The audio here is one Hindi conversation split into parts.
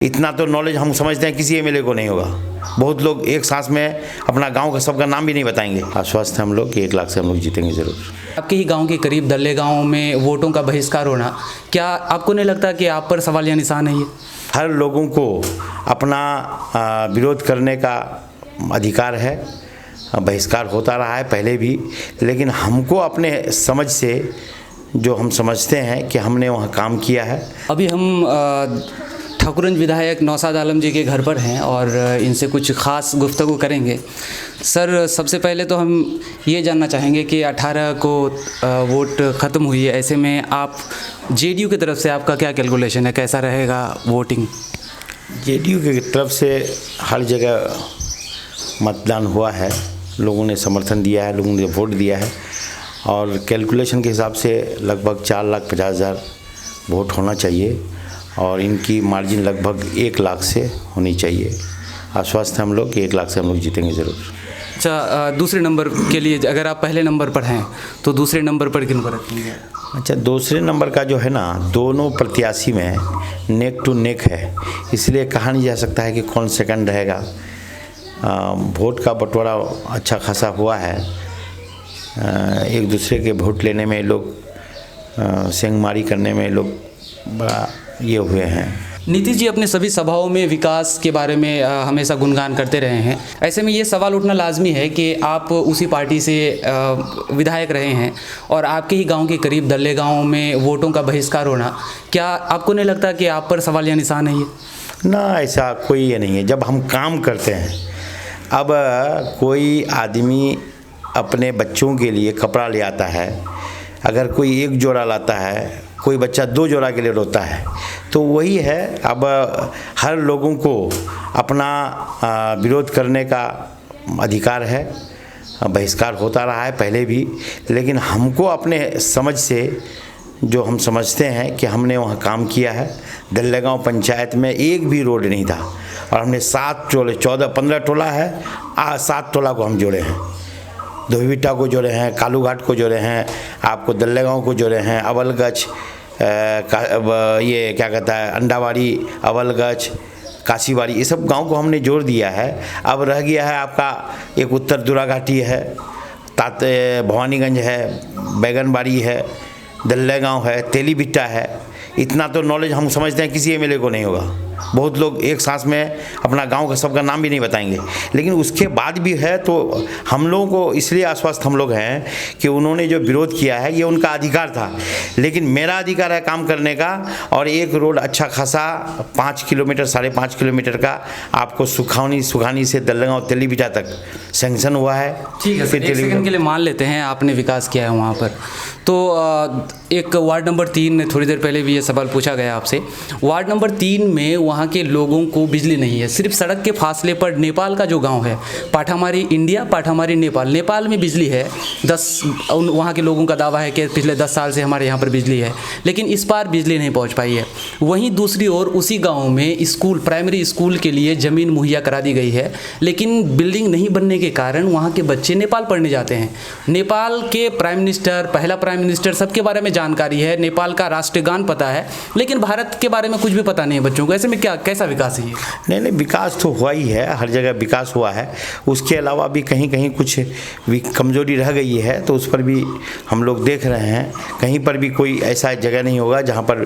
इतना तो नॉलेज हम समझते हैं किसी एमएलए को नहीं होगा। बहुत लोग एक सांस में अपना गांव का सबका नाम भी नहीं बताएंगे। आश्वस्त हैं हम लोग कि 1 लाख से हम लोग जीतेंगे ज़रूर। आपके ही गांव के करीब दल्ले गांव में वोटों का बहिष्कार होना, क्या आपको नहीं लगता कि आप पर सवालिया निशान है ये? हर लोगों को अपना विरोध करने का अधिकार है। बहिष्कार होता रहा है पहले भी, लेकिन हमको अपने समझ से जो हम समझते हैं कि हमने वहाँ काम किया है। अभी हम ठाकुरगंज विधायक नौशाद आलम जी के घर पर हैं और इनसे कुछ ख़ास गुफ्तगू करेंगे। सर, सबसे पहले तो हम ये जानना चाहेंगे कि 18 को वोट ख़त्म हुई है, ऐसे में आप जेडीयू की तरफ से आपका क्या कैलकुलेशन है, कैसा रहेगा वोटिंग? जेडीयू की तरफ से हर जगह मतदान हुआ है, लोगों ने समर्थन दिया है, लोगों ने वोट दिया है और कैलकुलेशन के हिसाब से लगभग 4,50,000 वोट होना चाहिए और इनकी मार्जिन लगभग 1 लाख से होनी चाहिए। आश्वस्त हैं हम लोग कि 1 लाख से हम लोग जीतेंगे ज़रूर। अच्छा, दूसरे नंबर के लिए अगर आप पहले नंबर पर हैं तो दूसरे नंबर पर किन को रखेंगे? अच्छा, दूसरे नंबर का जो है ना, दोनों प्रत्याशी में नेक टू नेक है, इसलिए कहा नहीं जा सकता है कि कौन सेकंड रहेगा। वोट का बंटवारा अच्छा खासा हुआ है। एक दूसरे के वोट लेने में लोग सेंगमारी करने में लोग बड़ा ये हुए हैं। नीतीश जी अपने सभी सभाओं में विकास के बारे में हमेशा गुणगान करते रहे हैं। ऐसे में ये सवाल उठना लाजमी है कि आप उसी पार्टी से विधायक रहे हैं और आपके ही गांव के करीब दल्ले गांव में वोटों का बहिष्कार होना, क्या आपको नहीं लगता कि आप पर सवालिया निशान है ये? ना, ऐसा कोई ये नहीं है। जब हम काम करते हैं, अब कोई आदमी अपने बच्चों के लिए कपड़ा ले आता है, अगर कोई 1 जोड़ा लाता है, कोई बच्चा 2 जोड़ा के लिए रोता है, तो वही है। अब हर लोगों को अपना विरोध करने का अधिकार है। बहिष्कार होता रहा है पहले भी, लेकिन हमको अपने समझ से जो हम समझते हैं कि हमने वहाँ काम किया है। दल्लेगांव पंचायत में एक भी रोड नहीं था और हमने 7 टोले, 14-15 टोला है, 7 टोला को हम जोड़े हैं। धोबीटा को जोड़े हैं, कालूघाट को जोड़े हैं, आपको दल्लेगांव को जोड़े हैं, अवलगछ ये क्या कहता है, अंडावाड़ी, अवलगछ, काशीवाड़ी, ये सब गांव को हमने जोड़ दिया है। अब रह गया है आपका एक उत्तर दुराघाटी है, भवानीगंज है, बैगनबाड़ी है, दल्लेगांव है, तेलीबिट्टा है। इतना तो नॉलेज हम समझते हैं किसी एमएलए को नहीं होगा। बहुत लोग एक सांस में अपना गांव का सबका नाम भी नहीं बताएंगे, लेकिन उसके बाद भी है। तो हम लोगों को इसलिए आश्वस्त हम लोग हैं कि उन्होंने जो विरोध किया है ये उनका अधिकार था, लेकिन मेरा अधिकार है काम करने का। और एक रोड अच्छा खासा 5 किलोमीटर, 5.5 किलोमीटर का आपको सुखानी से दल्लेगांव तेलीबिटा तक सैंक्शन हुआ है। ठीक है, फिर 1 सेकंड के लिए मान लेते हैं आपने विकास किया है वहाँ पर, तो एक वार्ड नंबर 3 में थोड़ी देर पहले भी ये सवाल पूछा गया आपसे। वार्ड नंबर 3 में वहाँ के लोगों को बिजली नहीं है। सिर्फ सड़क के फासले पर नेपाल का जो गांव है, पाठामारी इंडिया, पाठामारी नेपाल में बिजली है। वहाँ के लोगों का दावा है कि पिछले 10 साल से हमारे यहाँ पर बिजली है, लेकिन इस बार बिजली नहीं पहुँच पाई है। वहीं दूसरी ओर उसी गाँव में स्कूल, प्राइमरी स्कूल के लिए ज़मीन मुहैया करा दी गई है, लेकिन बिल्डिंग नहीं बनने के कारण वहाँ के बच्चे नेपाल पढ़ने जाते हैं। नेपाल के प्राइम मिनिस्टर, पहला प्राइम मिनिस्टर, सबके बारे में जानकारी है, नेपाल का राष्ट्रगान पता है, लेकिन भारत के बारे में कुछ भी पता नहीं है बच्चों को। ऐसे में क्या, कैसा विकास है ये? नहीं, विकास तो हुआ ही है, हर जगह विकास हुआ है। उसके अलावा भी कहीं कहीं कुछ कमजोरी रह गई है, तो उस पर भी हम लोग देख रहे हैं। कहीं पर भी कोई ऐसा जगह नहीं होगा जहाँ पर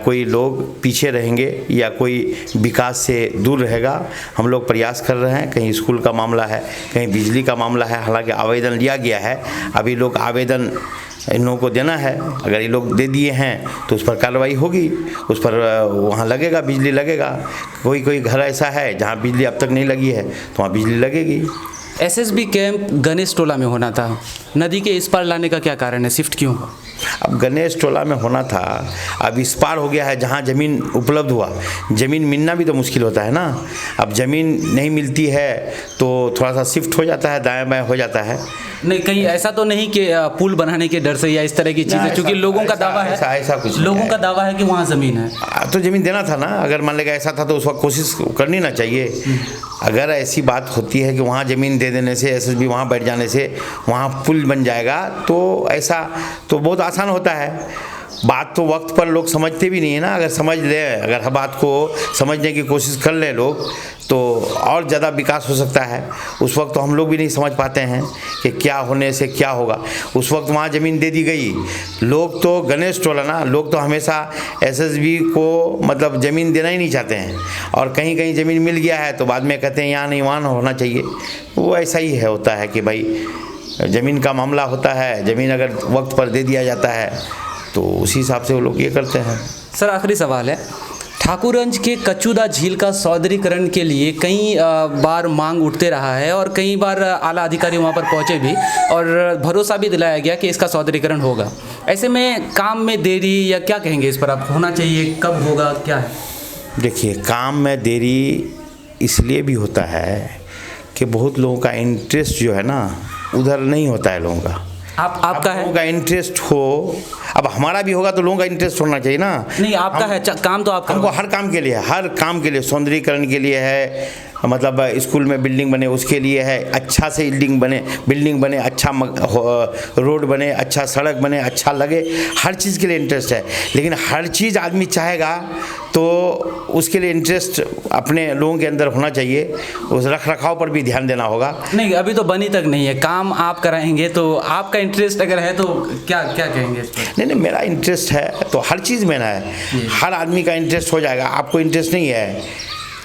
कोई लोग पीछे रहेंगे या कोई विकास से दूर रहेगा। हम लोग प्रयास कर रहे हैं। कहीं स्कूल का मामला है, कहीं बिजली का मामला है, हालांकि आवेदन लिया गया है। अभी लोग आवेदन इन लोगों को देना है। अगर ये लोग दे दिए हैं तो उस पर कार्रवाई होगी, उस पर वहाँ लगेगा, बिजली लगेगा। कोई घर ऐसा है जहाँ बिजली अब तक नहीं लगी है, तो वहाँ बिजली लगेगी। एसएसबी कैंप गणेश टोला में होना था, नदी के इस पार लाने का क्या कारण है, शिफ्ट क्यों? अब गणेश टोला में होना था, अब इस पार हो गया है जहाँ ज़मीन उपलब्ध हुआ। ज़मीन मिलना भी तो मुश्किल होता है ना। अब ज़मीन नहीं मिलती है तो थोड़ा सा शिफ्ट हो जाता है, दाएं बाएं हो जाता है। नहीं, कहीं ऐसा तो नहीं कि पुल बनाने के डर से या इस तरह की चीज़ें, क्योंकि लोगों का दावा है, ऐसा कुछ लोगों का दावा है कि वहाँ ज़मीन है, तो ज़मीन देना था ना। अगर मान लेगा ऐसा था तो उस वक्त कोशिश करनी ना चाहिए। अगर ऐसी बात होती है कि वहाँ ज़मीन दे देने से, एसएसबी वहाँ बैठ जाने से वहाँ पुल बन जाएगा, तो ऐसा तो बहुत आसान होता है। बात तो वक्त पर लोग समझते भी नहीं है ना। अगर समझ ले, अगर हर बात को समझने की कोशिश कर ले लोग, तो और ज़्यादा विकास हो सकता है। उस वक्त तो हम लोग भी नहीं समझ पाते हैं कि क्या होने से क्या होगा। उस वक्त वहाँ ज़मीन दे दी गई, लोग तो गणेश टोला ना, लोग तो हमेशा एसएसबी को मतलब ज़मीन देना ही नहीं चाहते हैं, और कहीं कहीं ज़मीन मिल गया है तो बाद में कहते हैं यहाँ नहीं वहाँ होना चाहिए। वो ऐसा ही है, होता है कि भाई ज़मीन का मामला होता है, ज़मीन अगर वक्त पर दे दिया जाता है तो उसी हिसाब से वो लोग ये करते हैं। सर आखिरी सवाल है, ठाकुरगंज के कचूदा झील का सौंदर्यीकरण के लिए कई बार मांग उठते रहा है और कई बार आला अधिकारी वहां पर पहुंचे भी और भरोसा भी दिलाया गया कि इसका सौंदर्यीकरण होगा। ऐसे में काम में देरी या क्या कहेंगे इस पर आप, होना चाहिए, कब होगा, क्या है? देखिए, काम में देरी इसलिए भी होता है कि बहुत लोगों का इंटरेस्ट जो है ना उधर नहीं होता है लोगों का। आपका है? लोगों का इंटरेस्ट हो, अब हमारा भी होगा तो लोगों का इंटरेस्ट होना चाहिए ना। नहीं, आपका है काम तो आपका। हमको हर काम के लिए, हर काम के लिए, सौंदर्यीकरण के लिए है, मतलब स्कूल में बिल्डिंग बने उसके लिए है, अच्छा से बिल्डिंग बने, अच्छा रोड बने, अच्छा सड़क बने, अच्छा लगे, हर चीज़ के लिए इंटरेस्ट है। लेकिन हर चीज़ आदमी चाहेगा तो उसके लिए इंटरेस्ट अपने लोगों के अंदर होना चाहिए, उस रख रखाव पर भी ध्यान देना होगा। नहीं, अभी तो बनी तक नहीं है, काम आप कराएंगे तो आपका इंटरेस्ट अगर है तो क्या क्या कहेंगे इस पर? नहीं, मेरा इंटरेस्ट है तो हर चीज़ में ना है, हर आदमी का इंटरेस्ट हो जाएगा। आपको इंटरेस्ट नहीं है,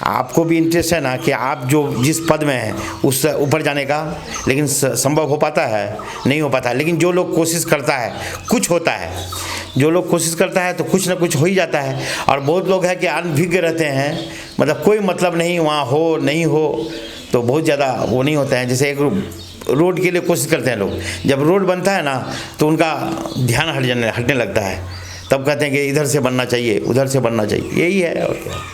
आपको भी इंटरेस्ट है ना कि आप जो जिस पद में हैं उस ऊपर जाने का, लेकिन संभव हो पाता है? नहीं हो पाता। लेकिन जो लोग कोशिश करता है कुछ होता है, जो लोग कोशिश करता है तो कुछ ना कुछ हो ही जाता है। और बहुत लोग हैं कि अनभिज्ञ रहते हैं, मतलब कोई मतलब नहीं वहाँ हो नहीं हो, तो बहुत ज़्यादा वो नहीं होता है। जैसे एक रोड के लिए कोशिश करते हैं लोग, जब रोड बनता है ना तो उनका ध्यान हटने लगता है, तब कहते हैं कि इधर से बनना चाहिए, उधर से बनना चाहिए। यही है और क्या।